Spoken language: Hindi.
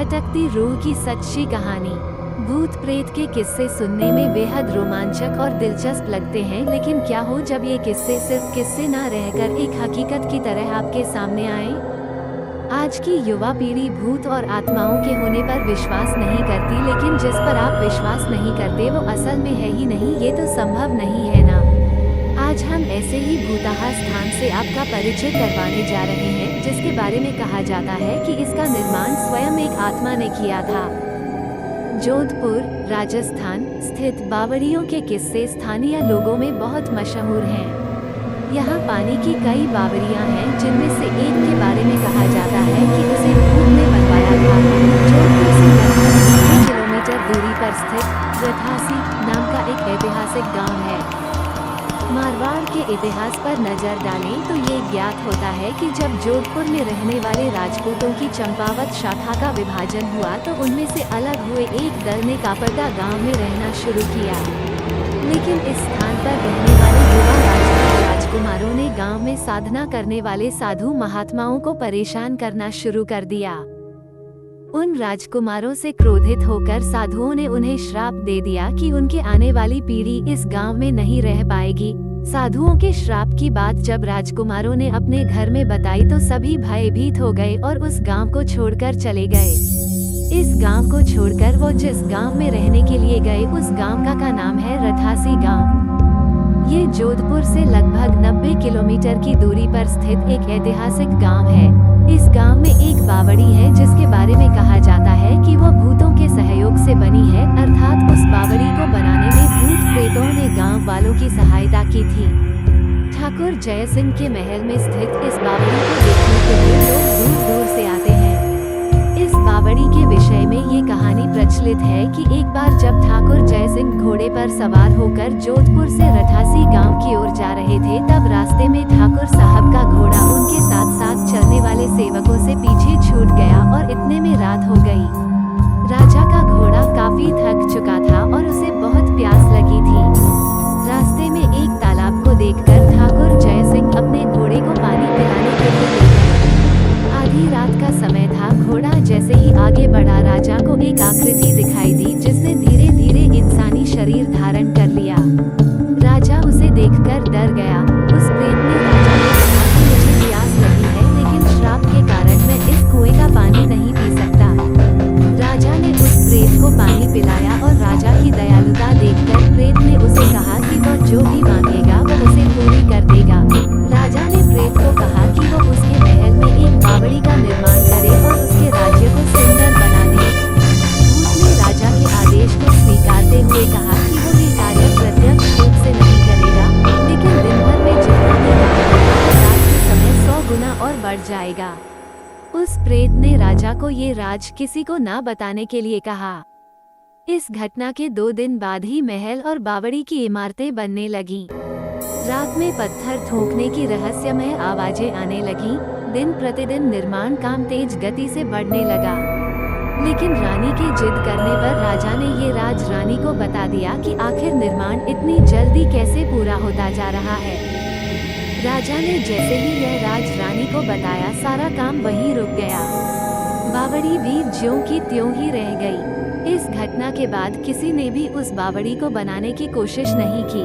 भटकती रूह की सच्ची कहानी। भूत प्रेत के किस्से सुनने में बेहद रोमांचक और दिलचस्प लगते हैं, लेकिन क्या हो जब ये किस्से सिर्फ किस्से ना रहकर एक हकीकत की तरह आपके सामने आए। आज की युवा पीढ़ी भूत और आत्माओं के होने पर विश्वास नहीं करती, लेकिन जिस पर आप विश्वास नहीं करते वो असल में है ही नहीं, ये तो संभव नहीं है ना। आज हम ऐसे ही भूतहा स्थान से आपका परिचय करवाने जा रहे हैं, जिसके बारे में कहा जाता है कि इसका निर्माण स्वयं एक आत्मा ने किया था। जोधपुर, राजस्थान स्थित बावड़ियों के किस्से स्थानीय लोगों में बहुत मशहूर हैं। यहाँ पानी की कई बावड़ियाँ हैं, जिनमें से एक के बारे में कहा जाता है कि उसे भूत ने बनवाया था। जोधपुर से लगभग 90 किलोमीटर दूरी पर स्थित रथासी नाम का एक ऐतिहासिक गांव है। मारवाड़ के इतिहास पर नजर डालें तो ये ज्ञात होता है कि जब जोधपुर में रहने वाले राजपूतों की चंपावत शाखा का विभाजन हुआ तो उनमें से अलग हुए एक दल ने कापरदा गांव में रहना शुरू किया। लेकिन इस स्थान पर रहने वाले युवा राजकुमारों ने गांव में साधना करने वाले साधु महात्माओं को परेशान करना शुरू कर दिया। उन राजकुमारों से क्रोधित होकर साधुओं ने उन्हें श्राप दे दिया कि उनके आने वाली पीढ़ी इस गांव में नहीं रह पाएगी। साधुओं के श्राप की बात जब राजकुमारों ने अपने घर में बताई तो सभी भयभीत हो गए और उस गांव को छोड़कर चले गए। इस गांव को छोड़कर वो जिस गांव में रहने के लिए गए उस गांव का नाम है रथासी गांव। ये जोधपुर से लगभग 90 किलोमीटर की दूरी पर स्थित एक ऐतिहासिक गांव है। इस गांव में एक बावड़ी है जिसके बारे में कहा जाता है कि वो भूतों के सहयोग से बनी है, अर्थात उस बावड़ी को बनाने में भूत प्रेतों ने गांव वालों की सहायता की थी। ठाकुर जय सिंह के महल में स्थित इस बावड़ी को देखने के लिए लोग दूर दूर से आते हैं। इस बावड़ी के विषय में ये कहानी प्रचलित है कि एक बार जब ठाकुर जय सिंह घोड़े पर सवार होकर जोधपुर से रथासी गांव की ओर जा रहे थे, तब रास्ते में ठाकुर साहब का घोड़ा उनके साथ साथ चलने वाले सेवकों से पीछे छूट गया और इतने में रात हो गई। राजा का घोड़ा काफी थक चुका था और उसे बहुत प्यास लगी थी। रास्ते में एक तालाब को देखकर ठाकुर जय सिंह अपने घोड़े को पानी पिलाने के लिए ले गए। आधी रात का समय था। घोड़ा जैसे ही आगे बढ़ा, राजा को एक आकृति दिखाई दी जिसने धीरे धीरे इंसानी शरीर धारण कर लिया। राजा उसे देखकर डर गया। उस प्रेत ने राजा को कहा कि मुझे प्यास लगी है, लेकिन श्राप के कारण मैं इस कुएं का पानी नहीं पी सकता। राजा ने उस प्रेत को पानी पिलाया और राजा की दयालुता देखकर प्रेत ने उसे कहा कि वह जो भी मांगेगा वह उसे पूरी कर देगा। राजा ने प्रेत को कहा कि वो उसके महल में एक बावड़ी का निर्माण करे और उसके राज्य को सुंदर बना दे। भूत ने राजा के आदेश को स्वीकारते हुए कहा कि वो ये कार्य प्रत्यक्ष रूप से नहीं करेगा, लेकिन दिन भर में जितना भी कमाएगा रात के समय 100 गुना और बढ़ जाएगा। उस प्रेत ने राजा को ये राज किसी को ना बताने के लिए कहा। इस घटना के 2 दिन बाद ही महल और बावड़ी की इमारतें बनने लगीं। रात में पत्थर ठोकने की रहस्यमय आवाजें आने लगीं। दिन प्रतिदिन निर्माण काम तेज गति से बढ़ने लगा। लेकिन रानी की जिद करने पर राजा ने ये राज रानी को बता दिया कि आखिर निर्माण इतनी जल्दी कैसे पूरा होता जा रहा है। राजा ने जैसे ही यह राज रानी को बताया, सारा काम वहीं रुक गया। बावड़ी भी ज्यों की त्यों ही रह गई। इस घटना के बाद किसी ने भी उस बावड़ी को बनाने की कोशिश नहीं की।